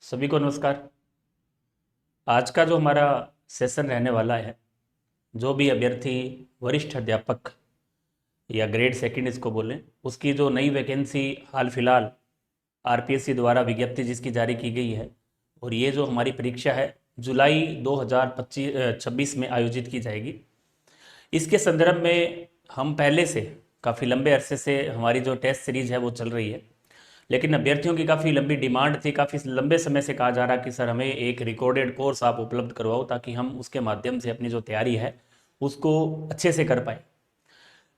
सभी को नमस्कार। आज का जो हमारा सेशन रहने वाला है, जो भी अभ्यर्थी वरिष्ठ अध्यापक या ग्रेड सेकंड इसको बोलें, उसकी जो नई वैकेंसी हाल फिलहाल आरपीएससी द्वारा विज्ञप्ति जिसकी जारी की गई है, और ये जो हमारी परीक्षा है जुलाई 2026 में आयोजित की जाएगी। इसके संदर्भ में हम पहले से काफ़ी लंबे अरसे से हमारी जो टेस्ट सीरीज है वो चल रही है, लेकिन अभ्यर्थियों की काफ़ी लंबी डिमांड थी। काफ़ी लंबे समय से कहा जा रहा कि सर हमें एक रिकॉर्डेड कोर्स आप उपलब्ध करवाओ ताकि हम उसके माध्यम से अपनी जो तैयारी है उसको अच्छे से कर पाए।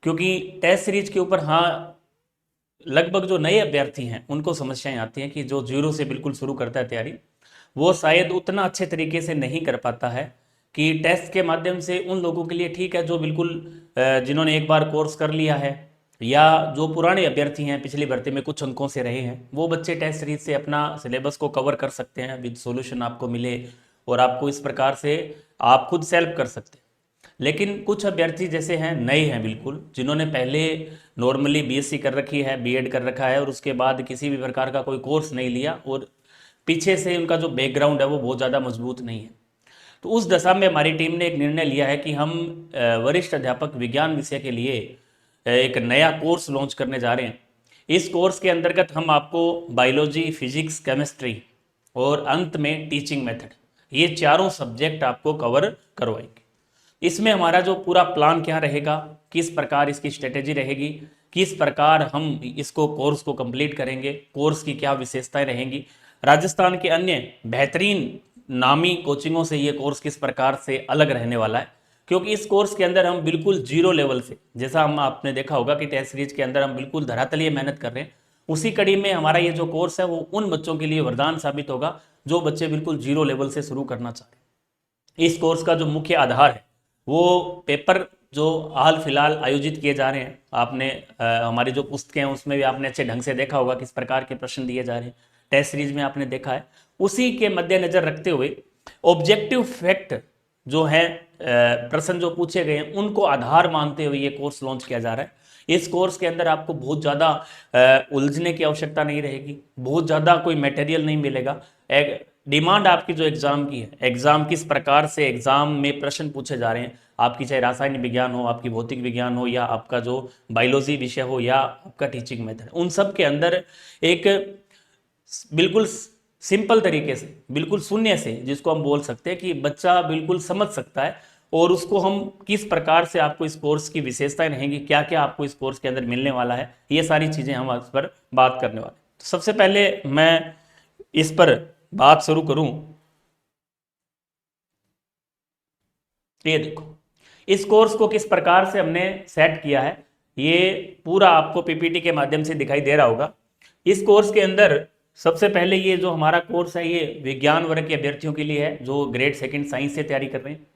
क्योंकि टेस्ट सीरीज के ऊपर, हाँ, लगभग जो नए अभ्यर्थी हैं उनको समस्याएं आती हैं कि जो जीरो से बिल्कुल शुरू करता है तैयारी, वो शायद उतना अच्छे तरीके से नहीं कर पाता है। कि टेस्ट के माध्यम से उन लोगों के लिए ठीक है जो बिल्कुल जिन्होंने एक बार कोर्स कर लिया है, या जो पुराने अभ्यर्थी हैं पिछली भर्ती में कुछ अंकों से रहे हैं, वो बच्चे टेस्ट सीरीज से अपना सिलेबस को कवर कर सकते हैं, विद सॉल्यूशन आपको मिले और आपको इस प्रकार से आप खुद सेल्फ कर सकते हैं। लेकिन कुछ अभ्यर्थी जैसे हैं, नए हैं बिल्कुल, जिन्होंने पहले नॉर्मली बीएससी कर रखी है, बीएड कर रखा है, और उसके बाद किसी भी प्रकार का कोई कोर्स नहीं लिया, और पीछे से उनका जो बैकग्राउंड है वो बहुत ज़्यादा मजबूत नहीं है, तो उस दशा में हमारी टीम ने एक निर्णय लिया है कि हम वरिष्ठ अध्यापक विज्ञान विषय के लिए एक नया कोर्स लॉन्च करने जा रहे हैं। इस कोर्स के अंतर्गत हम आपको बायोलॉजी, फिजिक्स, केमिस्ट्री और अंत में टीचिंग मेथड, ये चारों सब्जेक्ट आपको कवर करवाएंगे। इसमें हमारा जो पूरा प्लान क्या रहेगा, किस प्रकार इसकी स्ट्रेटेजी रहेगी, किस प्रकार हम इसको कोर्स को कंप्लीट करेंगे, कोर्स की क्या विशेषताएं रहेंगी, राजस्थान के अन्य बेहतरीन नामी कोचिंगों से ये कोर्स किस प्रकार से अलग रहने वाला है। क्योंकि इस कोर्स के अंदर हम बिल्कुल जीरो लेवल से, जैसा हम आपने देखा होगा कि टेस्ट सीरीज के अंदर हम बिल्कुल धरातलीय मेहनत कर रहे हैं, उसी कड़ी में हमारा ये जो कोर्स है वो उन बच्चों के लिए वरदान साबित होगा जो बच्चे बिल्कुल जीरो लेवल से शुरू करना चाह रहे हैं। इस कोर्स का जो मुख्य आधार है वो पेपर जो हाल फिलहाल आयोजित किए जा रहे हैं, आपने हमारी जो पुस्तकें हैं उसमें भी आपने अच्छे ढंग से देखा होगा किस प्रकार के प्रश्न दिए जा रहे हैं, टेस्ट सीरीज में आपने देखा है। उसी के मद्देनजर रखते हुए ऑब्जेक्टिव फैक्ट जो है, प्रश्न जो पूछे गए हैं उनको आधार मानते हुए ये कोर्स लॉन्च किया जा रहा है। इस कोर्स के अंदर आपको बहुत ज़्यादा उलझने की आवश्यकता नहीं रहेगी, बहुत ज़्यादा कोई मटेरियल नहीं मिलेगा। एक डिमांड आपकी जो एग्जाम की है, एग्जाम किस प्रकार से एग्जाम में प्रश्न पूछे जा रहे हैं, आपकी चाहे रासायनिक विज्ञान हो, आपकी भौतिक विज्ञान हो, या आपका जो बायोलॉजी विषय हो, या आपका टीचिंग मेथड, उन सब के अंदर एक बिल्कुल सिंपल तरीके से, बिल्कुल शून्य से, जिसको हम बोल सकते हैं कि बच्चा बिल्कुल समझ सकता है, और उसको हम किस प्रकार से आपको इस कोर्स की विशेषताएं रहेंगी, क्या क्या आपको इस कोर्स के अंदर मिलने वाला है, ये सारी चीज़ें हम इस पर बात करने वाले हैं। तो सबसे पहले मैं इस पर बात शुरू करूं, ये देखो इस कोर्स को किस प्रकार से हमने सेट किया है, ये पूरा आपको पीपीटी के माध्यम से दिखाई दे रहा होगा। इस कोर्स के अंदर सबसे पहले ये जो हमारा कोर्स है ये विज्ञान वर्ग के अभ्यर्थियों के लिए है जो ग्रेड सेकंड साइंस से तैयारी कर रहे हैं।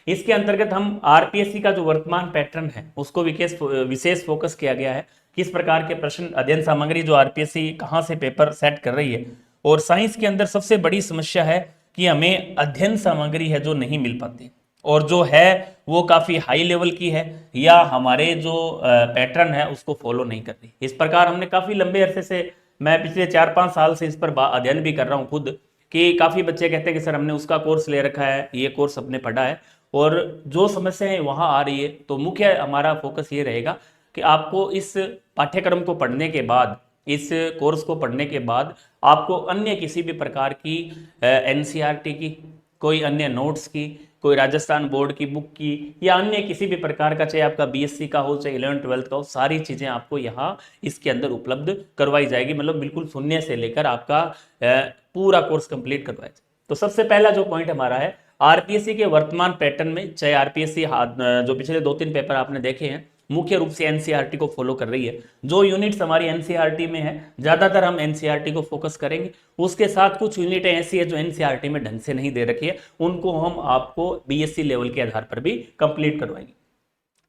इसके अंतर्गत हम आरपीएससी का जो वर्तमान पैटर्न है उसको विशेष फोकस किया गया है, किस प्रकार के प्रश्न, अध्ययन सामग्री जो आरपीएससी कहाँ से पेपर सेट कर रही है। और साइंस के अंदर सबसे बड़ी समस्या है कि हमें अध्ययन सामग्री है जो नहीं मिल पाती, और जो है वो काफ़ी हाई लेवल की है, या हमारे जो पैटर्न है उसको फॉलो नहीं कर रही। इस प्रकार हमने काफ़ी लंबे अरसे से, मैं पिछले 4-5 साल से इस पर अध्ययन भी कर रहा हूँ खुद, कि काफ़ी बच्चे कहते हैं कि सर हमने उसका कोर्स ले रखा है, ये कोर्स हमने पढ़ा है, और जो समस्याएं वहाँ आ रही है, तो मुख्य हमारा फोकस ये रहेगा कि आपको इस पाठ्यक्रम को पढ़ने के बाद, इस कोर्स को पढ़ने के बाद आपको अन्य किसी भी प्रकार की एनसीईआरटी की, कोई अन्य नोट्स की, कोई राजस्थान बोर्ड की बुक की, या अन्य किसी भी प्रकार का, चाहे आपका बीएससी का हो, चाहे 11th-12th का हो, सारी चीज़ें आपको यहाँ इसके अंदर उपलब्ध करवाई जाएगी। मतलब बिल्कुल शून्य से लेकर आपका पूरा कोर्स कंप्लीट करवाया जाए। तो सबसे पहला जो पॉइंट हमारा है, आरपीएससी के वर्तमान पैटर्न में, चाहे आरपीएससी जो पिछले 2-3 पेपर आपने देखे हैं मुख्य रूप से एनसीईआरटी को फॉलो कर रही है। जो यूनिट्स हमारी एनसीईआरटी में है ज़्यादातर हम एनसीईआरटी को फोकस करेंगे, उसके साथ कुछ यूनिटें ऐसी है जो एनसीईआरटी में ढंग से नहीं दे रखी है, उनको हम आपको बीएससी लेवल के आधार पर भी कंप्लीट करवाएंगे।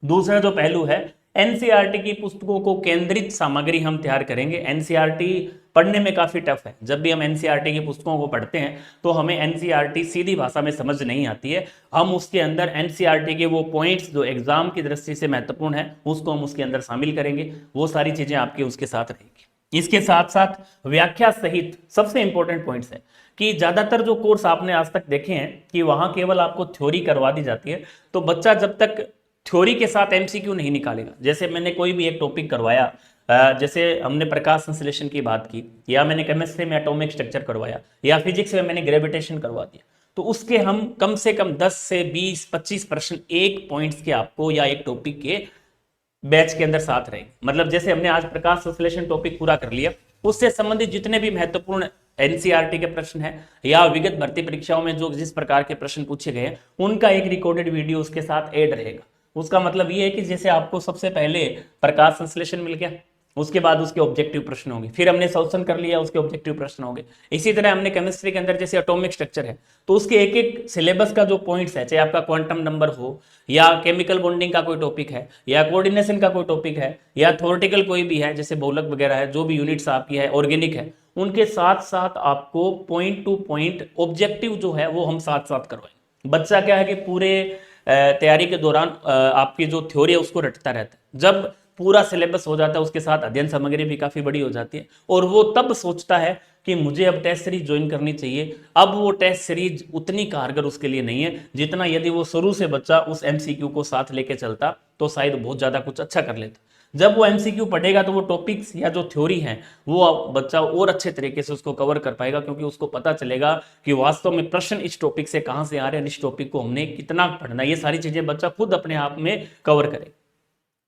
दूसरा जो पहलू है, एनसीईआरटी की पुस्तकों को केंद्रित सामग्री हम तैयार करेंगे। एनसीईआरटी पढ़ने में काफ़ी टफ है, जब भी हम एनसीईआरटी की पुस्तकों को पढ़ते हैं तो हमें एनसीईआरटी सीधी भाषा में समझ नहीं आती है। हम उसके अंदर एनसीईआरटी के वो पॉइंट्स जो एग्जाम की दृष्टि से महत्वपूर्ण है उसको हम उसके अंदर शामिल करेंगे, वो सारी चीज़ें आपकी उसके साथ रहेगी। इसके साथ साथ व्याख्या सहित सबसे इंपॉर्टेंट पॉइंट्स है कि ज्यादातर जो कोर्स आपने आज तक देखे हैं कि वहां केवल आपको थ्योरी करवा दी जाती है, तो बच्चा जब तक थ्योरी के साथ एमसीक्यू नहीं निकालेगा, जैसे मैंने कोई भी एक टॉपिक करवाया, जैसे हमने प्रकाश संश्लेषण की बात की, या मैंने केमिस्ट्री में एटॉमिक स्ट्रक्चर करवाया, या फिजिक्स में मैंने ग्रेविटेशन करवा दिया, तो उसके हम कम से कम 10 से 20-25 प्रश्न एक पॉइंट्स के आपको या एक टॉपिक के बैच के अंदर साथ रहेंगे। मतलब जैसे हमने आज प्रकाश संश्लेषण टॉपिक पूरा कर लिया, उससे संबंधित जितने भी महत्वपूर्ण एनसीईआरटी के प्रश्न है या विगत भर्ती परीक्षाओं में जो जिस प्रकार के प्रश्न पूछे गए हैं, उनका एक रिकॉर्डेड वीडियो उसके साथ ऐड रहेगा। उसका मतलब ये है कि जैसे आपको सबसे पहले प्रकाश संश्लेषण मिल गया, उसके बाद उसके ऑब्जेक्टिव प्रश्न होंगे, फिर हमने शोषण कर लिया, उसके ऑब्जेक्टिव प्रश्न होंगे। इसी तरह हमने केमिस्ट्री के अंदर जैसे एटॉमिक स्ट्रक्चर है, तो उसके एक एक सिलेबस का जो पॉइंट्स है, चाहे आपका क्वांटम नंबर हो, या केमिकल बॉन्डिंग का कोई टॉपिक है, या कोऑर्डिनेशन का कोई टॉपिक है, या थ्योरेटिकल कोई भी है जैसे बहुलक वगैरह है, जो भी यूनिट्स आपकी है, ऑर्गेनिक है, उनके साथ साथ आपको पॉइंट टू पॉइंट ऑब्जेक्टिव जो है वो हम साथ साथ करवाएंगे। बच्चा क्या है कि पूरे तैयारी के दौरान आपकी जो थ्योरी है उसको रटता रहता है। जब पूरा सिलेबस हो जाता है, उसके साथ अध्ययन सामग्री भी काफी बड़ी हो जाती है, और वो तब सोचता है कि मुझे अब टेस्ट सीरीज ज्वाइन करनी चाहिए। अब वो टेस्ट सीरीज उतनी कारगर उसके लिए नहीं है जितना यदि वो शुरू से बच्चा उस एमसीक्यू को साथ लेके चलता, तो शायद बहुत ज्यादा कुछ अच्छा कर लेता। जब वो एमसीक्यू पढ़ेगा तो वो टॉपिक्स या जो थ्योरी है वो बच्चा और अच्छे तरीके से उसको कवर कर पाएगा, क्योंकि उसको पता चलेगा कि वास्तव में प्रश्न इस टॉपिक से कहां से आ रहे हैं, इस टॉपिक को हमने कितना पढ़ना, ये सारी चीजें बच्चा खुद अपने आप में कवर करे।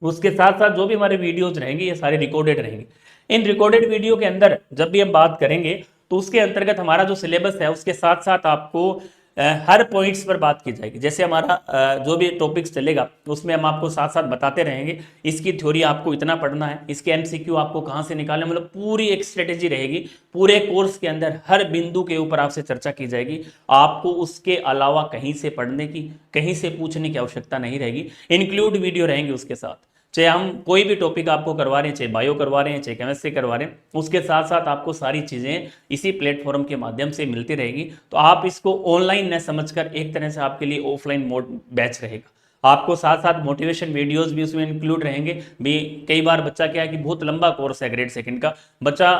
उसके साथ साथ जो भी हमारे वीडियोज रहेंगे ये सारे रिकॉर्डेड रहेंगे। इन रिकॉर्डेड वीडियो के अंदर जब भी हम बात करेंगे तो उसके अंतर्गत हमारा जो सिलेबस है उसके साथ साथ आपको हर पॉइंट्स पर बात की जाएगी। जैसे हमारा जो भी टॉपिक्स चलेगा उसमें हम आपको साथ साथ बताते रहेंगे, इसकी थ्योरी आपको इतना पढ़ना है, इसके एमसीक्यू आपको कहाँ से निकालना, मतलब पूरी एक स्ट्रेटेजी रहेगी। पूरे कोर्स के अंदर हर बिंदु के ऊपर आपसे चर्चा की जाएगी। आपको उसके अलावा कहीं से पढ़ने की, कहीं से पूछने की आवश्यकता नहीं रहेगी। इंक्लूड वीडियो रहेंगे उसके साथ, चाहे हम कोई भी टॉपिक आपको करवा रहे हैं, चाहे बायो करवा रहे हैं, चाहे केमिस्ट्री करवा रहे हैं, उसके साथ साथ आपको सारी चीज़ें इसी प्लेटफॉर्म के माध्यम से मिलती रहेगी। तो आप इसको ऑनलाइन न समझकर एक तरह से आपके लिए ऑफलाइन मोड बैच रहेगा। आपको साथ साथ मोटिवेशन वीडियोस भी उसमें इंक्लूड रहेंगे भी। कई बार बच्चा क्या है कि बहुत लंबा कोर्स है ग्रेड सेकंड का, बच्चा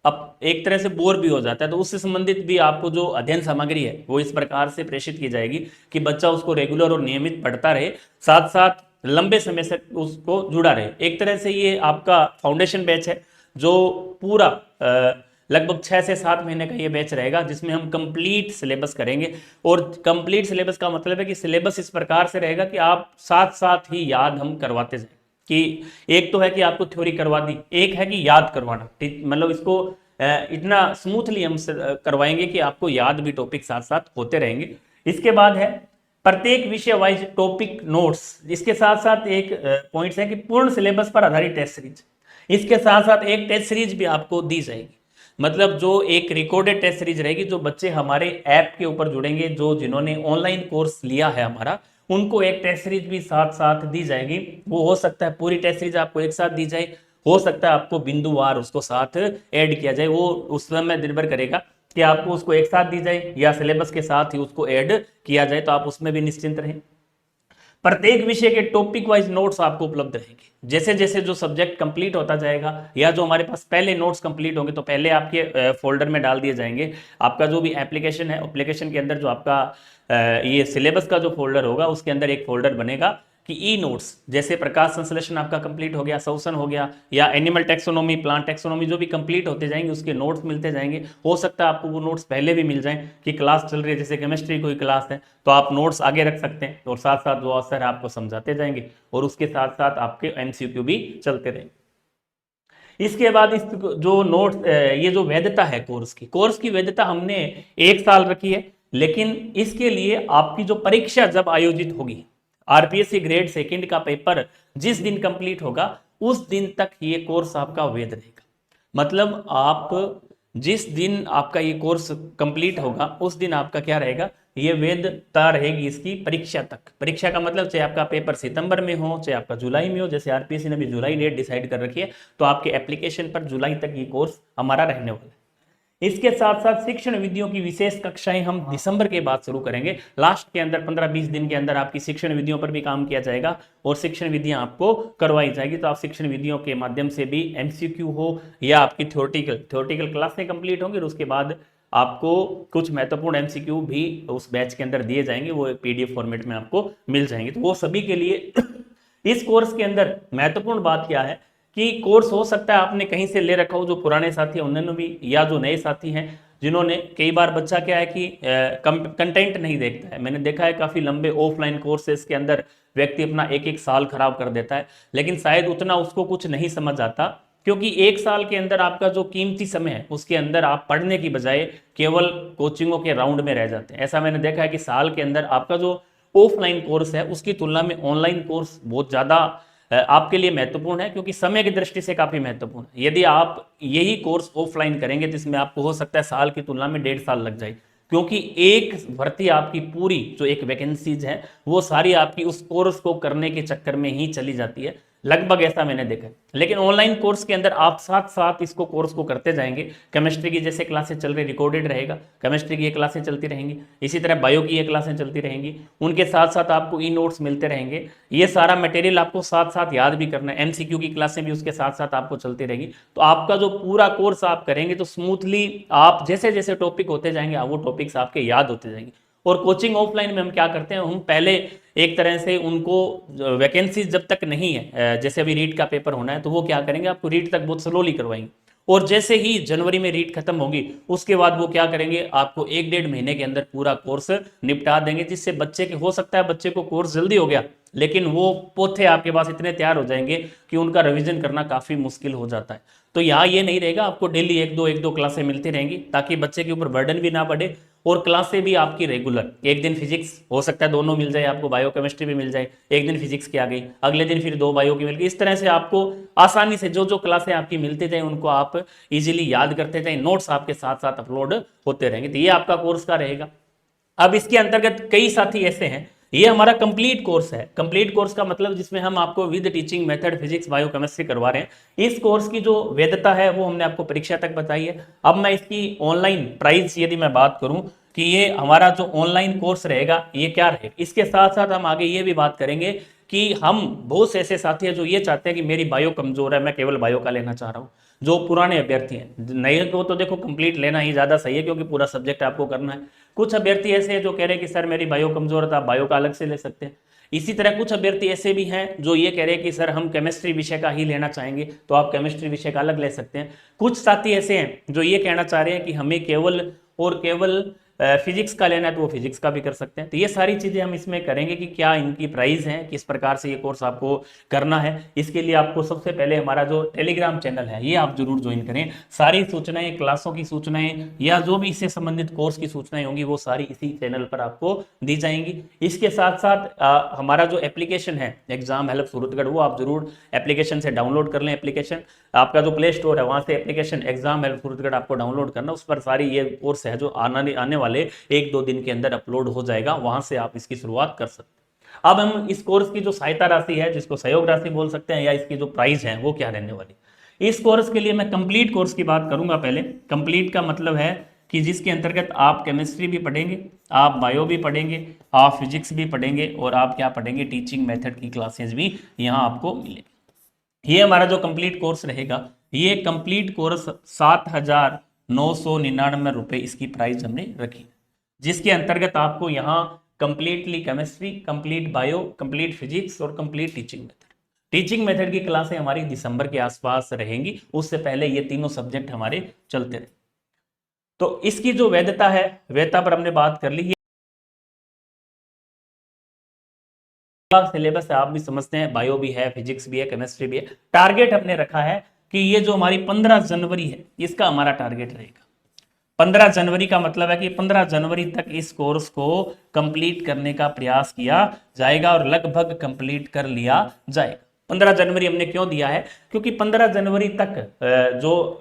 अब एक तरह से बोर भी हो जाता है, तो उससे संबंधित भी आपको जो अध्ययन सामग्री है वो इस प्रकार से प्रेषित की जाएगी कि बच्चा उसको रेगुलर और नियमित पढ़ता रहे, साथ साथ लंबे समय से उसको जुड़ा रहे। एक तरह से ये आपका फाउंडेशन बैच है जो पूरा लगभग 6 से 7 महीने का ये बैच रहेगा, जिसमें हम कंप्लीट सिलेबस करेंगे। और कंप्लीट सिलेबस का मतलब है कि सिलेबस इस प्रकार से रहेगा कि आप साथ साथ ही याद हम करवाते जाए। कि एक तो है कि आपको थ्योरी करवा दी, एक है कि याद करवाना, मतलब इसको इतना स्मूथली हम करवाएंगे कि आपको याद भी टॉपिक साथ साथ होते रहेंगे। इसके बाद है प्रत्येक विषय वाइज टॉपिक नोट्स। इसके साथ साथ एक पॉइंट्स है कि पूर्ण सिलेबस पर आधारित टेस्ट सीरीज। इसके साथ साथ एक टेस्ट सीरीज भी आपको दी जाएगी, मतलब जो एक रिकॉर्डेड टेस्ट सीरीज रहेगी। जो बच्चे हमारे ऐप के ऊपर जुड़ेंगे, जो जिन्होंने ऑनलाइन कोर्स लिया है हमारा, उनको एक टेस्ट सीरीज भी साथ साथ दी जाएगी। वो हो सकता है पूरी टेस्ट सीरीज आपको एक साथ दी जाए, हो सकता है आपको बिंदुवार उसको साथ ऐड किया जाए, वो उस समय निर्भर करेगा कि आपको उसको एक साथ दी जाए या सिलेबस के साथ ही उसको ऐड किया जाए, तो आप उसमें भी निश्चिंत रहें। प्रत्येक विषय के टॉपिक वाइज नोट्स आपको उपलब्ध रहेंगे। जैसे जैसे जो सब्जेक्ट कंप्लीट होता जाएगा या जो हमारे पास पहले नोट्स कंप्लीट होंगे तो पहले आपके फोल्डर में डाल दिए जाएंगे। आपका जो भी एप्लीकेशन है, एप्लीकेशन के अंदर जो आपका ये सिलेबस का जो फोल्डर होगा उसके अंदर एक फोल्डर बनेगा कि ई नोट्स। जैसे प्रकाश संश्लेषण आपका कंप्लीट हो गया, शोषण हो गया, या एनिमल टेक्सोनोमी, प्लांट टेक्सोनोमी, जो भी कंप्लीट होते जाएंगे उसके नोट्स मिलते जाएंगे। हो सकता है आपको वो नोट्स पहले भी मिल जाएं कि क्लास चल रही है, जैसे केमिस्ट्री कोई क्लास है तो आप नोट्स आगे रख सकते हैं और साथ साथ वो सर आपको समझाते जाएंगे और उसके साथ साथ आपके एमसीक्यू भी चलते रहेंगे। इसके बाद इस जो नोट्स, ये जो वैधता है कोर्स की वैधता हमने 1 साल रखी है। लेकिन इसके लिए आपकी जो परीक्षा जब आयोजित होगी, आरपीएससी ग्रेड सेकंड का पेपर जिस दिन कंप्लीट होगा उस दिन तक ये कोर्स आपका वैध रहेगा। मतलब आप जिस दिन आपका ये कोर्स कंप्लीट होगा उस दिन आपका क्या रहेगा, ये वैधता रहेगी इसकी परीक्षा तक। परीक्षा का मतलब चाहे आपका पेपर सितंबर में हो, चाहे आपका जुलाई में हो, जैसे आरपीएससी ने भी जुलाई डेट डिसाइड कर रखी है, तो आपके एप्लीकेशन पर जुलाई तक ये कोर्स हमारा रहने वाला है। इसके साथ साथ शिक्षण विधियों की विशेष कक्षाएं हम दिसंबर के बाद शुरू करेंगे। लास्ट के अंदर 15-20 दिन के अंदर आपकी शिक्षण विधियों पर भी काम किया जाएगा और शिक्षण विधियां आपको करवाई जाएगी। तो आप शिक्षण विधियों के माध्यम से भी एमसीक्यू हो या आपकी थ्योरेटिकल क्लासें कंप्लीट होंगी और उसके बाद आपको कुछ महत्वपूर्ण एमसीक्यू भी उस बैच के अंदर दिए जाएंगे, वो पीडीएफ फॉर्मेट में आपको मिल जाएंगे। तो वो सभी के लिए इस कोर्स के अंदर महत्वपूर्ण बात क्या है कि कोर्स हो सकता है आपने कहीं से ले रखा हो, जो पुराने साथी हैं उन्होंने भी, या जो नए साथी हैं जिन्होंने, कई बार बच्चा क्या है कि कंटेंट नहीं देखता है। मैंने देखा है काफ़ी लंबे ऑफलाइन कोर्सेज के अंदर व्यक्ति अपना एक एक साल खराब कर देता है, लेकिन शायद उतना उसको कुछ नहीं समझ आता, क्योंकि एक साल के अंदर आपका जो कीमती समय है उसके अंदर आप पढ़ने की बजाय केवल कोचिंगों के राउंड में रह जाते हैं। ऐसा मैंने देखा है कि साल के अंदर आपका जो ऑफलाइन कोर्स है उसकी तुलना में ऑनलाइन कोर्स बहुत ज़्यादा आपके लिए महत्वपूर्ण है, क्योंकि समय की दृष्टि से काफ़ी महत्वपूर्ण है। यदि आप यही कोर्स ऑफलाइन करेंगे तो इसमें आपको हो सकता है साल की तुलना में 1.5 साल लग जाए, क्योंकि एक भर्ती आपकी पूरी जो एक वैकेंसीज है वो सारी आपकी उस कोर्स को करने के चक्कर में ही चली जाती है, लगभग ऐसा मैंने देखा है। लेकिन ऑनलाइन कोर्स के अंदर आप साथ साथ इसको कोर्स को करते जाएंगे। केमिस्ट्री की जैसे क्लासेस चल रही, रिकॉर्डेड रहेगा, केमिस्ट्री की ये क्लासें चलती रहेंगी, इसी तरह बायो की ये क्लासें चलती रहेंगी, उनके साथ साथ आपको ई नोट्स मिलते रहेंगे। ये सारा मटेरियल आपको साथ साथ याद भी करना है, एमसीक्यू की क्लासें भी उसके साथ साथ आपको चलती रहेगी। तो आपका जो पूरा कोर्स आप करेंगे तो स्मूथली आप जैसे जैसे टॉपिक होते जाएंगे वो टॉपिक्स आपके याद होते जाएंगे। और कोचिंग ऑफलाइन में हम क्या करते हैं, हम पहले एक तरह से उनको वैकेंसी जब तक नहीं है, जैसे अभी रीट का पेपर होना है तो वो क्या करेंगे, आपको रीट तक बहुत स्लोली करवाएंगे, और जैसे ही जनवरी में रीट खत्म होगी उसके बाद वो क्या करेंगे, आपको 1-1.5 महीने के अंदर पूरा कोर्स निपटा देंगे, जिससे बच्चे के, हो सकता है बच्चे को कोर्स जल्दी हो गया लेकिन वो पोथे आपके पास इतने तैयार हो जाएंगे कि उनका रिवीजन करना काफ़ी मुश्किल हो जाता है। तो यहाँ ये नहीं रहेगा, आपको डेली एक दो क्लासें मिलती रहेंगी ताकि बच्चे के ऊपर बर्डन भी ना बढ़े, और क्लासें भी आपकी रेगुलर, एक दिन फिजिक्स हो सकता है दोनों मिल जाए आपको, बायो केमिस्ट्री भी मिल जाए, एक दिन फिजिक्स की आ गई, अगले दिन फिर 2 बायो की मिल गई। इस तरह से आपको आसानी से जो जो क्लासें आपकी मिलती जाए उनको आप इजीली याद करते जाए, नोट्स आपके साथ साथ अपलोड होते रहेंगे। तो ये आपका कोर्स का रहेगा। अब इसके अंतर्गत कई साथी ऐसे हैं, ये हमारा कंप्लीट कोर्स है। कंप्लीट कोर्स का मतलब जिसमें हम आपको with teaching method physics bio chemistry करवा रहे हैं। इस कोर्स की जो वैधता है वो हमने आपको परीक्षा तक बताई है। अब मैं इसकी ऑनलाइन प्राइस यदि मैं बात करूं कि ये हमारा जो ऑनलाइन कोर्स रहेगा ये क्या रहेगा, इसके साथ साथ हम आगे ये भी बात करेंगे कि हम बहुत से ऐसे साथी हैं जो ये चाहते हैं कि मेरी बायो कमजोर है, मैं केवल बायो का लेना चाह रहा हूँ। जो पुराने अभ्यर्थी हैं, नए को तो देखो कंप्लीट लेना ही ज़्यादा सही है क्योंकि पूरा सब्जेक्ट आपको करना है। कुछ अभ्यर्थी ऐसे हैं जो कह रहे हैं कि सर मेरी बायो कमजोर है, तो आप बायो का अलग से ले सकते हैं। इसी तरह कुछ अभ्यर्थी ऐसे भी हैं जो ये कह रहे हैं कि सर हम केमिस्ट्री विषय का ही लेना चाहेंगे, तो आप केमिस्ट्री विषय का अलग ले सकते हैं। कुछ साथी ऐसे हैं जो ये कहना चाह रहे हैं कि हमें केवल और केवल फिजिक्स का लेना है, तो वो फिजिक्स का भी कर सकते हैं। तो ये सारी चीज़ें हम इसमें करेंगे कि क्या इनकी प्राइस है, किस प्रकार से ये कोर्स आपको करना है। इसके लिए आपको सबसे पहले हमारा जो टेलीग्राम चैनल है ये आप जरूर ज्वाइन करें। सारी सूचनाएं, क्लासों की सूचनाएं या जो भी इससे संबंधित कोर्स की सूचनाएं होंगी वो सारी इसी चैनल पर आपको दी जाएंगी। इसके साथ साथ हमारा जो एप्लीकेशन है एग्जाम हेल्प सूरतगढ़, वो आप जरूर एप्लीकेशन से डाउनलोड कर लें। एप्लीकेशन आपका जो प्ले स्टोर है वहां से एप्लीकेशन एग्जाम हेल्प सूरतगढ़ आपको डाउनलोड करना, उस पर सारी ये कोर्स है जो आने वाले 1-2 दिन के अंदर अपलोड हो जाएगा, वहां से आप इसकी शुरुआत कर सकते हैं। अब हम इस कोर्स की जो सहायता राशि है, जिसको सहयोग राशि बोल सकते हैं, या इसकी जो प्राइस है वो क्या रहने वाली। इस कोर्स के लिए मैं कंप्लीट कोर्स की बात करूंगा। पहले कंप्लीट का मतलब है कि जिसके अंतर्गत आप केमिस्ट्री भी पढ़ेंगे, आप बायो भी पढ़ेंगे, आप फिजिक्स भी पढ़ेंगे, और आप क्या पढ़ेंगे, टीचिंग मेथड की क्लासेस भी यहाँ आपको मिलेगी। ये हमारा जो कंप्लीट कोर्स रहेगा, ये कंप्लीट कोर्स 7,999 रुपये इसकी प्राइस हमने रखी, जिसके अंतर्गत आपको यहाँ completely chemistry, complete bio, complete physics और complete teaching method. Teaching method की क्लासें हमारी दिसंबर के आसपास रहेंगी, उससे पहले ये तीनों सब्जेक्ट हमारे चलते रहे। तो इसकी जो वैधता है, वैधता पर हमने बात कर ली। सिलेबस है, आप भी समझते हैं, बायो भी है, फिजिक्स भी है, केमिस्ट्री भी है। टारगेट हमने रखा है कि ये जो हमारी 15 जनवरी है इसका हमारा टारगेट रहेगा। 15 जनवरी का मतलब है कि 15 जनवरी तक इस कोर्स को कंप्लीट करने का प्रयास किया जाएगा और लगभग कंप्लीट कर लिया जाएगा। 15 जनवरी हमने क्यों दिया है, क्योंकि 15 जनवरी तक जो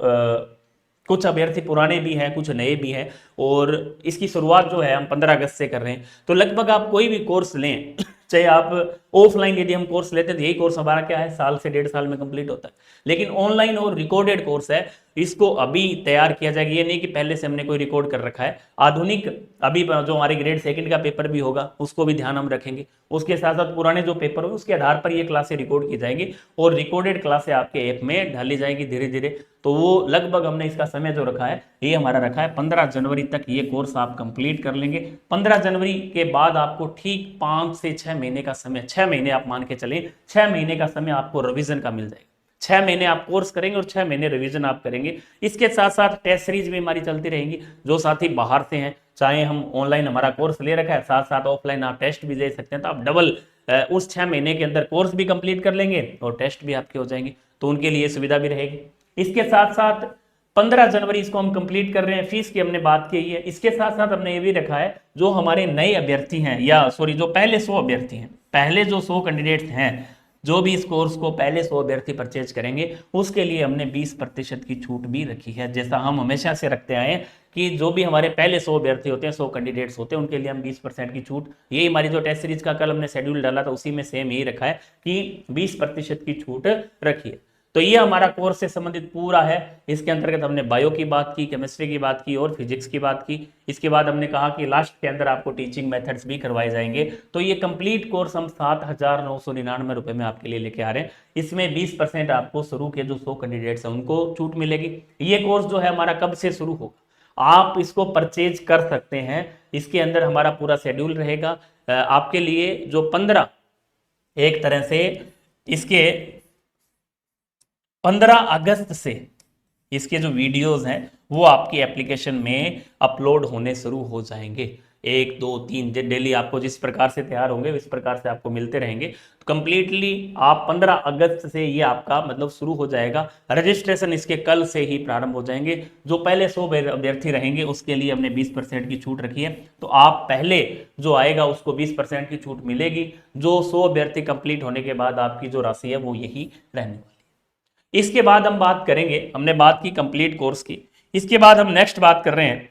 कुछ अभ्यर्थी पुराने भी हैं, कुछ नए भी हैं, और इसकी शुरुआत जो है हम 15 अगस्त से कर रहे हैं। तो लगभग आप कोई भी कोर्स लें, चाहे आप ऑफलाइन यदि हम कोर्स लेते हैं तो यही कोर्स हमारा क्या है, साल से 1.5 साल में कंप्लीट होता है। लेकिन ऑनलाइन और रिकॉर्डेड कोर्स है, इसको अभी तैयार किया जाएगा। ये नहीं कि पहले से हमने कोई रिकॉर्ड कर रखा है। आधुनिक अभी जो हमारे ग्रेड सेकंड का पेपर भी होगा उसको भी ध्यान हम रखेंगे। उसके साथ साथ पुराने जो पेपर हो उसके आधार पर ये क्लासें रिकॉर्ड की जाएंगी और रिकॉर्डेड क्लासें आपके ऐप में डाली जाएंगी धीरे धीरे। तो वो लगभग हमने इसका समय जो रखा है, ये हमारा रखा है 15 जनवरी तक ये कोर्स आप कंप्लीट कर लेंगे। 15 जनवरी के बाद आपको ठीक 5 से 6 महीने का समय, 6 महीने आप मान के चलें, 6 महीने का समय आपको रिवीजन का मिल जाएगा। 6 महीने आप कोर्स करेंगे और 6 महीने रिवीजन आप करेंगे। इसके साथ साथ टेस्ट सीरीज भी हमारी चलती रहेंगी। जो साथी बाहर से हैं, चाहे हम ऑनलाइन हमारा कोर्स ले रखा है, साथ साथ ऑफलाइन आप टेस्ट भी दे सकते हैं, तो आप डबल उस 6 महीने के अंदर कोर्स भी कंप्लीट कर लेंगे और टेस्ट भी आपके हो जाएंगे, तो उनके लिए सुविधा भी रहेगी। इसके साथ साथ 15 जनवरी इसको हम कंप्लीट कर रहे हैं। फीस की हमने बात की है। इसके साथ साथ हमने ये भी रखा है, जो हमारे नए अभ्यर्थी हैं, या सॉरी जो पहले 100 अभ्यर्थी हैं, पहले जो 100 कैंडिडेट्स हैं, जो भी इस कोर्स को पहले 100 अभ्यर्थी परचेज करेंगे, उसके लिए हमने 20% की छूट भी रखी है। जैसा हम हमेशा से रखते आए हैं कि जो भी हमारे पहले 100 अभ्यर्थी होते हैं, 100 कैंडिडेट्स होते हैं, उनके लिए हम 20% की छूट, यही हमारी जो टेस्ट सीरीज का कल हमने शेड्यूल डाला था उसी में सेम यही रखा है कि 20% की छूट रखी है। तो ये हमारा कोर्स से संबंधित पूरा है। इसके अंतर्गत हमने बायो की बात की, केमिस्ट्री की बात की और फिजिक्स की बात की। इसके बाद हमने कहा कि लास्ट के अंदर आपको टीचिंग मेथड्स भी करवाए जाएंगे। तो ये कंप्लीट कोर्स हम 7,999 रुपए में आपके लिए लेके आ रहे हैं। इसमें 20% आपको शुरू के जो 100 कैंडिडेट्स हैं उनको छूट मिलेगी। ये कोर्स जो है हमारा कब से शुरू होगा, आप इसको परचेज कर सकते हैं। इसके अंदर हमारा पूरा शेड्यूल रहेगा आपके लिए। जो 15 एक तरह से इसके 15 अगस्त से इसके जो वीडियोस हैं वो आपकी एप्लीकेशन में अपलोड होने शुरू हो जाएंगे। 1 2 3 डेली आपको जिस प्रकार से तैयार होंगे इस प्रकार से आपको मिलते रहेंगे। तो कंप्लीटली आप 15 अगस्त से ये आपका मतलब शुरू हो जाएगा। रजिस्ट्रेशन इसके कल से ही प्रारंभ हो जाएंगे। जो पहले 100 अभ्यर्थी रहेंगे उसके लिए हमने 20% की छूट रखी है। तो आप पहले जो आएगा उसको 20% की छूट मिलेगी। जो 100 अभ्यर्थी कंप्लीट होने के बाद आपकी जो राशि है वो यही रहने वाली। इसके बाद हम बात करेंगे, हमने बात की कंप्लीट कोर्स की, इसके बाद हम नेक्स्ट बात कर रहे हैं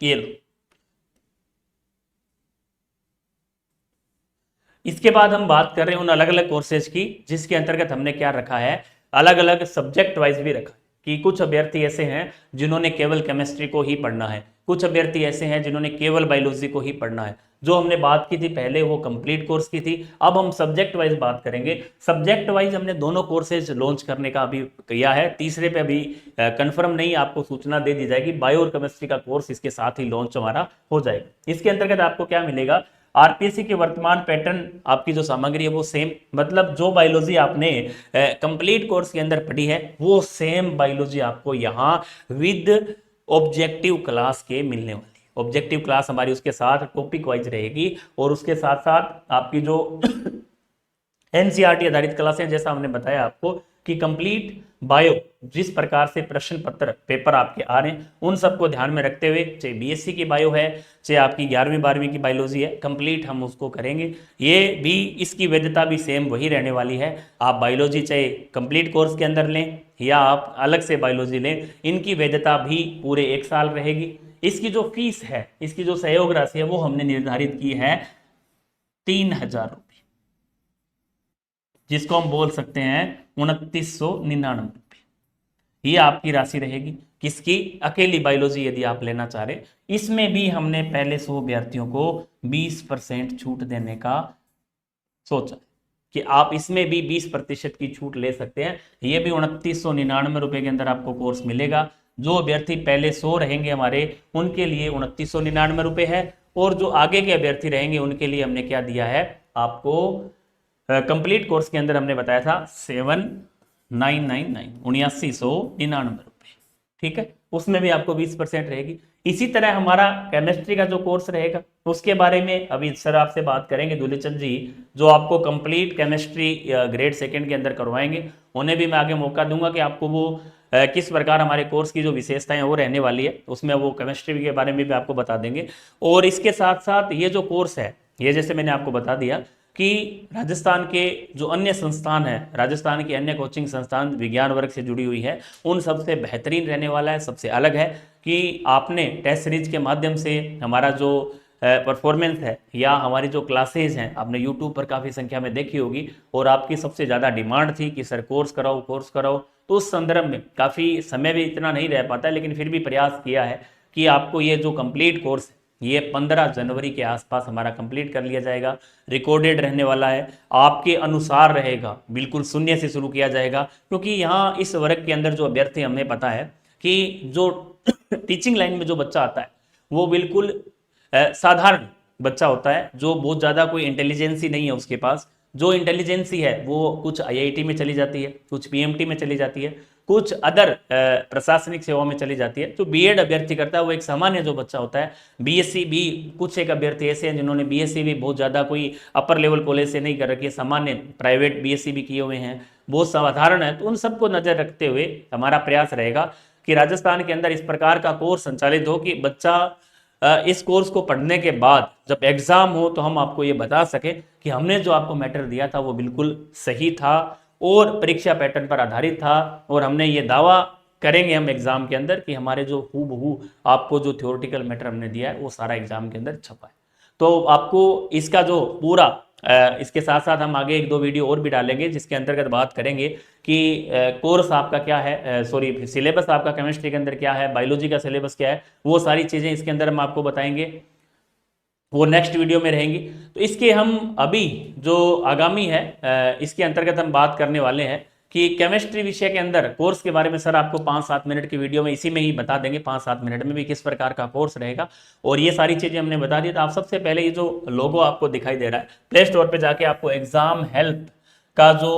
ये लो। इसके बाद हम बात कर रहे हैं उन अलग अलग कोर्सेज की जिसके अंतर्गत हमने क्या रखा है, अलग अलग सब्जेक्ट वाइज भी रखा कि कुछ अभ्यर्थी ऐसे हैं जिन्होंने केवल केमिस्ट्री को ही पढ़ना है, कुछ अभ्यर्थी ऐसे हैं जिन्होंने केवल बायोलॉजी को ही पढ़ना है। जो हमने बात की थी पहले वो कंप्लीट कोर्स की थी। अब हम सब्जेक्ट वाइज बात करेंगे। सब्जेक्ट वाइज हमने दोनों कोर्सेज लॉन्च करने का अभी किया है, तीसरे पे अभी कंफर्म नहीं, आपको सूचना दे दी जाएगी। बायो और केमिस्ट्री का कोर्स इसके साथ ही लॉन्च हमारा हो जाएगा। इसके अंतर्गत आपको क्या मिलेगा, आरपीएससी के वर्तमान पैटर्न, आपकी जो सामग्री है वो सेम, मतलब जो बायोलॉजी आपने कंप्लीट कोर्स के अंदर पढ़ी है वो सेम बायोलॉजी आपको यहाँ विद ऑब्जेक्टिव क्लास के मिलने वाली। ऑब्जेक्टिव क्लास हमारी उसके साथ टॉपिक वाइज रहेगी और उसके साथ साथ आपकी जो एनसीईआरटी आधारित क्लासें, जैसा हमने बताया आपको कि कंप्लीट बायो जिस प्रकार से प्रश्न पत्र पेपर आपके आ रहे हैं उन सबको ध्यान में रखते हुए, चाहे बीएससी की बायो है चाहे आपकी 11वीं 12वीं की बायोलॉजी है, कंप्लीट हम उसको करेंगे। ये भी इसकी वैधता भी सेम वही रहने वाली है। आप बायोलॉजी चाहे कंप्लीट कोर्स के अंदर लें या आप अलग से बायोलॉजी लें, इनकी वैधता भी पूरे 1 साल रहेगी। इसकी जो फीस है, इसकी जो सहयोग राशि है वो हमने निर्धारित की है 3,000 रुपये, जिसको हम बोल सकते हैं 2,999 रुपये। ये आपकी राशि रहेगी किसकी, अकेली बायोलॉजी यदि आप लेना चाह रहे। इसमें भी हमने पहले 100 अभ्यर्थियों को 20% छूट देने का सोचा कि आप इसमें भी 20% की छूट ले सकते हैं। ये भी 2,999 रुपये के अंदर आपको कोर्स मिलेगा। जो अभ्यर्थी पहले 100 रहेंगे हमारे उनके लिए 2,999 रुपये है, और जो आगे के अभ्यर्थी रहेंगे उनके लिए हमने क्या दिया है आपको, कंप्लीट कोर्स के अंदर हमने बताया था 7,999 7,999 रुपये, ठीक है। उसमें भी आपको 20% रहेगी। इसी तरह हमारा केमिस्ट्री का जो कोर्स रहेगा उसके बारे में अभी सर आपसे बात करेंगे, दुलीचंद जी, जो आपको कंप्लीट केमिस्ट्री ग्रेड सेकंड के अंदर करवाएंगे। उन्हें भी मैं आगे मौका दूंगा कि आपको वो किस प्रकार हमारे कोर्स की जो विशेषताएं वो रहने वाली है, उसमें वो केमिस्ट्री के बारे में भी आपको बता देंगे। और इसके साथ साथ ये जो कोर्स है, ये जैसे मैंने आपको बता दिया कि राजस्थान के जो अन्य संस्थान हैं, राजस्थान की अन्य कोचिंग संस्थान विज्ञान वर्ग से जुड़ी हुई है, उन सबसे बेहतरीन रहने वाला है। सबसे अलग है कि आपने टेस्ट सीरीज के माध्यम से हमारा जो परफॉर्मेंस है या हमारी जो क्लासेज हैं आपने यूट्यूब पर काफ़ी संख्या में देखी होगी, और आपकी सबसे ज़्यादा डिमांड थी कि सर कोर्स कराओ कोर्स कराओ। तो उस संदर्भ में काफ़ी समय भी इतना नहीं रह पाता, लेकिन फिर भी प्रयास किया है कि आपको ये जो कंप्लीट कोर्स ये 15 जनवरी के आसपास हमारा कंप्लीट कर लिया जाएगा। रिकॉर्डेड रहने वाला है, आपके अनुसार रहेगा, बिल्कुल शून्य से शुरू किया जाएगा। क्योंकि यहाँ इस वर्ग के अंदर जो अभ्यर्थी, हमें पता है कि जो टीचिंग लाइन में जो बच्चा आता है वो बिल्कुल साधारण बच्चा होता है, जो बहुत ज़्यादा कोई इंटेलिजेंसी नहीं है उसके पास। जो इंटेलिजेंसी है वो कुछ आईआईटी में चली जाती है, कुछ पीएमटी में चली जाती है, कुछ अदर प्रशासनिक सेवाओं में चली जाती है। जो बीएड अभ्यर्थी करता है वो एक सामान्य जो बच्चा होता है, बीएससी भी, कुछ एक अभ्यर्थी ऐसे हैं जिन्होंने बीएससी भी बहुत ज़्यादा कोई अपर लेवल कॉलेज से नहीं कर रखी है, सामान्य प्राइवेट बीएससी भी किए हुए हैं, बहुत साधारण है। तो उन सबको नज़र रखते हुए हमारा प्रयास रहेगा कि राजस्थान के अंदर इस प्रकार का कोर्स संचालित हो कि बच्चा इस कोर्स को पढ़ने के बाद जब एग्जाम हो तो हम आपको ये बता सके कि हमने जो आपको मैटर दिया था वो बिल्कुल सही था और परीक्षा पैटर्न पर आधारित था, और हमने ये दावा करेंगे हम एग्जाम के अंदर कि हमारे जो हूबहू आपको जो थ्योरेटिकल मैटर हमने दिया है वो सारा एग्जाम के अंदर छपा है। तो आपको इसका जो पूरा इसके साथ साथ हम आगे एक दो वीडियो और भी डालेंगे जिसके अंतर्गत बात करेंगे कि कोर्स आपका क्या है, सॉरी सिलेबस आपका केमिस्ट्री के अंदर क्या है, बायोलॉजी का सिलेबस क्या है, वो सारी चीज़ें इसके अंदर हम आपको बताएंगे, वो नेक्स्ट वीडियो में रहेंगी। तो इसके हम अभी जो आगामी है इसके अंतर्गत हम बात करने वाले हैं कि केमिस्ट्री विषय के अंदर कोर्स के बारे में सर आपको 5-7 मिनट की वीडियो में इसी में ही बता देंगे, 5-7 मिनट में भी किस प्रकार का कोर्स रहेगा। और ये सारी चीज़ें हमने बता दी। तो आप सबसे पहले ये जो लोगो आपको दिखाई दे रहा है, प्ले स्टोर पर जाके आपको एग्जाम हेल्प का जो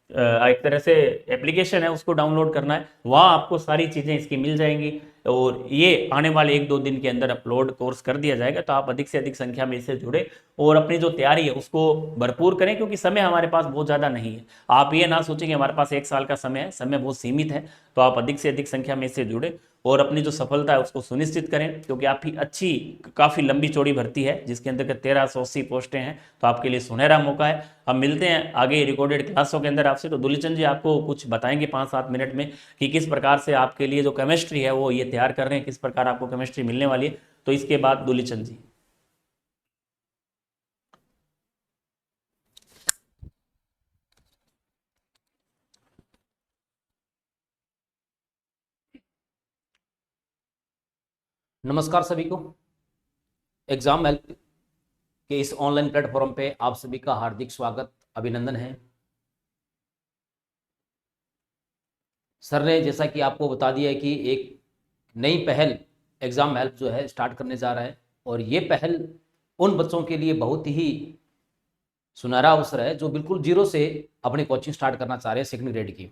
एक तरह से एप्लीकेशन है उसको डाउनलोड करना है, वहाँ आपको सारी चीज़ें इसकी मिल जाएंगी और ये आने वाले 1-2 दिन के अंदर अपलोड कोर्स कर दिया जाएगा। तो आप अधिक से अधिक संख्या में इससे जुड़े और अपनी जो तैयारी है उसको भरपूर करें, क्योंकि समय हमारे पास बहुत ज़्यादा नहीं है। आप ये ना सोचें कि हमारे पास 1 साल का समय है, समय बहुत सीमित है। तो आप अधिक से अधिक संख्या में इससे जुड़े और अपनी जो सफलता है उसको सुनिश्चित करें, क्योंकि आपकी अच्छी काफ़ी लंबी चौड़ी भर्ती है जिसके अंतर्गत 1380 पोस्टें हैं। तो आपके लिए सुनहरा मौका है। हम मिलते हैं आगे रिकॉर्डेड क्लासों के अंदर आपसे। तो दुलीचंद जी आपको कुछ बताएंगे 5-7 मिनट में कि किस प्रकार से आपके लिए जो केमिस्ट्री है वो ये तैयार कर रहे हैं, किस प्रकार आपको केमिस्ट्री मिलने वाली है। तो इसके बाद दुलीचंद जी। नमस्कार सभी को। एग्जाम हेल्प के इस ऑनलाइन प्लेटफॉर्म पे आप सभी का हार्दिक स्वागत, अभिनंदन है। सर ने जैसा कि आपको बता दिया है कि एक नई पहल एग्जाम हेल्प जो है स्टार्ट करने जा रहा है, और ये पहल उन बच्चों के लिए बहुत ही सुनहरा अवसर है जो बिल्कुल जीरो से अपनी कोचिंग स्टार्ट करना चाह रहे हैं सेकंड ग्रेड की।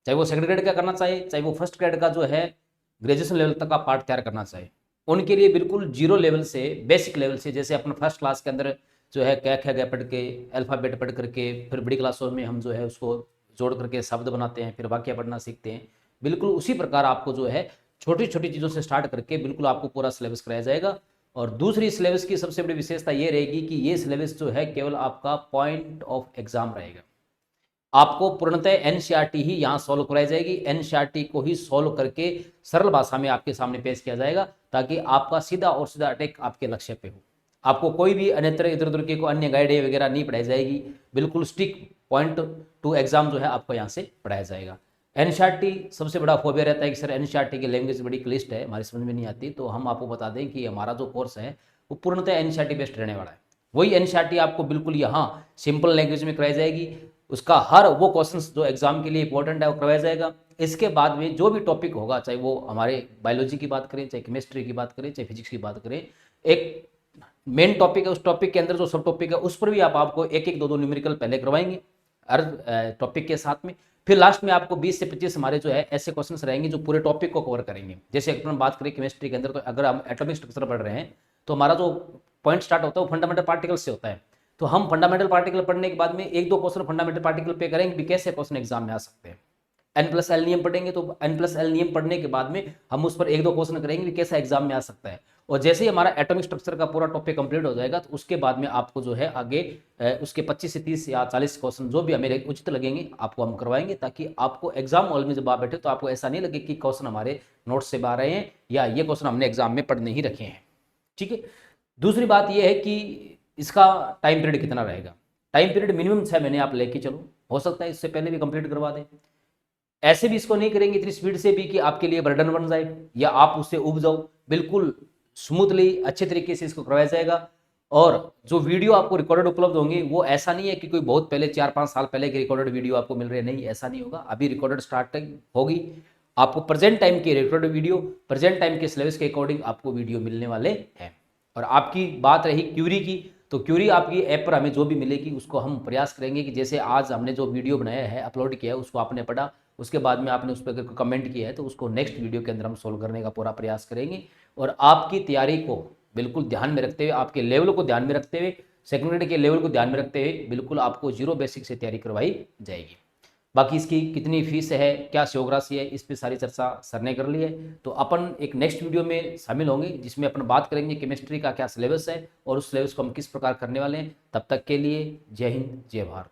चाहे वो सेकंड ग्रेड का करना चाहे, चाहे वो फर्स्ट ग्रेड का जो है ग्रेजुएशन लेवल तक का पार्ट तैयार करना चाहे, उनके लिए बिल्कुल जीरो लेवल से, बेसिक लेवल से, जैसे अपना फर्स्ट क्लास के अंदर जो है कै ख ग पढ़ के अल्फ़ाबेट पढ़ करके फिर बड़ी क्लासों में हम जो है उसको जोड़ करके शब्द बनाते हैं, फिर वाक्य पढ़ना सीखते हैं, बिल्कुल उसी प्रकार आपको जो है छोटी छोटी चीज़ों से स्टार्ट करके बिल्कुल आपको पूरा सिलेबस कराया जाएगा। और दूसरी सिलेबस की सबसे बड़ी विशेषता ये रहेगी कि ये सिलेबस जो है केवल आपका पॉइंट ऑफ एग्जाम रहेगा। आपको पूर्णतः एनसीईआरटी ही यहाँ सॉल्व कराई जाएगी, एनसीईआरटी को ही सॉल्व करके सरल भाषा में आपके सामने पेश किया जाएगा, ताकि आपका सीधा और सीधा अटैक आपके लक्ष्य पे हो। आपको कोई भी अन्यत्र इधर उधर की कोई अन्य गाइड वगैरह नहीं पढ़ाई जाएगी, बिल्कुल स्टिक पॉइंट टू एग्जाम जो है आपको यहाँ से पढ़ाया जाएगा। एनसीईआरटी सबसे बड़ा फोबिया रहता है कि सर एनसीईआरटी की लैंग्वेज बड़ी क्लिष्ट है, हमारी समझ में नहीं आती। तो हम आपको बता दें कि हमारा जो कोर्स है वो पूर्णतः एनसीईआरटी बेस्ड रहने वाला है। वही एनसीईआरटी आपको बिल्कुल यहाँ सिंपल लैंग्वेज में कराई जाएगी, उसका हर वो क्वेश्चन जो एग्जाम के लिए इंपॉर्टेंट है वो करवाया जाएगा। इसके बाद में जो भी टॉपिक होगा, चाहे वो हमारे बायोलॉजी की बात करें, चाहे केमिस्ट्री की बात करें, चाहे फिजिक्स की बात करें, एक मेन टॉपिक है, उस टॉपिक के अंदर जो सब टॉपिक है उस पर भी आप आपको एक एक दो दो न्यूमेरिकल पहले करवाएंगे हर टॉपिक के साथ में। फिर लास्ट में आपको 20 से 25 हमारे जो है ऐसे क्वेश्चंस रहेंगे जो पूरे टॉपिक को कवर करेंगे। जैसे अपन बात करें केमिस्ट्री के अंदर, तो अगर हम एटॉमिक स्ट्रक्चर पढ़ रहे हैं तो हमारा जो पॉइंट स्टार्ट होता है वो फंडामेंटल पार्टिकल से होता है। तो हम फंडामेंटल पार्टिकल पढ़ने के बाद में एक दो क्वेश्चन फंडामेंटल पार्टिकल पे करेंगे भी कैसे क्वेश्चन एग्जाम में आ सकते हैं। N+L नियम पढ़ेंगे तो N+L नियम पढ़ने के बाद में हम उस पर एक दो क्वेश्चन करेंगे भी कैसा एग्जाम में आ सकता है। और जैसे ही हमारा एटॉमिक स्ट्रक्चर का पूरा टॉपिक कंप्लीट हो जाएगा तो उसके बाद में आपको जो है आगे उसके 25 से 30 या 40 क्वेश्चन जो भी हमें उचित लगेंगे आपको हम करवाएंगे, ताकि आपको एग्जाम हॉल में जब आप बैठे तो आपको ऐसा नहीं लगे कि क्वेश्चन हमारे नोट्स से बाहर रहे हैं या ये क्वेश्चन हमने एग्जाम में पढ़ नहीं रखे हैं। ठीक है। दूसरी बात यह है कि इसका टाइम पीरियड कितना रहेगा। टाइम पीरियड मिनिमम 6 महीने आप लेके चलो, हो सकता है इससे पहले भी कंप्लीट करवा दें। ऐसे भी इसको नहीं करेंगे इतनी स्पीड से भी कि आपके लिए बर्डन बन जाए या आप उससे उब जाओ। बिल्कुल स्मूथली अच्छे तरीके से इसको करवाया जाएगा। और जो वीडियो आपको रिकॉर्डेड उपलब्ध होंगे वो ऐसा नहीं है कि कोई बहुत पहले 4-5 साल पहले की रिकॉर्डेड वीडियो आपको मिल रही है, नहीं ऐसा नहीं होगा। अभी रिकॉर्डेड स्टार्टिंग होगी, आपको प्रेजेंट टाइम के रिकॉर्डेड वीडियो प्रेजेंट टाइम के सिलेबस के अकॉर्डिंग आपको वीडियो मिलने वाले हैं। और आपकी बात रही क्यूरी की, तो क्यूरी आपकी ऐप पर हमें जो भी मिलेगी उसको हम प्रयास करेंगे कि जैसे आज हमने जो वीडियो बनाया है अपलोड किया है उसको आपने पढ़ा, उसके बाद में आपने उस पर कमेंट किया है तो उसको नेक्स्ट वीडियो के अंदर हम सोल्व करने का पूरा प्रयास करेंगे। और आपकी तैयारी को बिल्कुल ध्यान में रखते हुए, आपके लेवल को ध्यान में रखते हुए, सेकंड ग्रेड के लेवल को ध्यान में रखते हुए बिल्कुल आपको जीरो बेसिक से तैयारी करवाई जाएगी। बाकी इसकी कितनी फीस है, क्या शेष राशि है, इस पर सारी चर्चा सर ने कर ली है। तो अपन एक नेक्स्ट वीडियो में शामिल होंगे जिसमें अपन बात करेंगे केमिस्ट्री का क्या सिलेबस है और उस सिलेबस को हम किस प्रकार करने वाले हैं। तब तक के लिए जय हिंद जय भारत।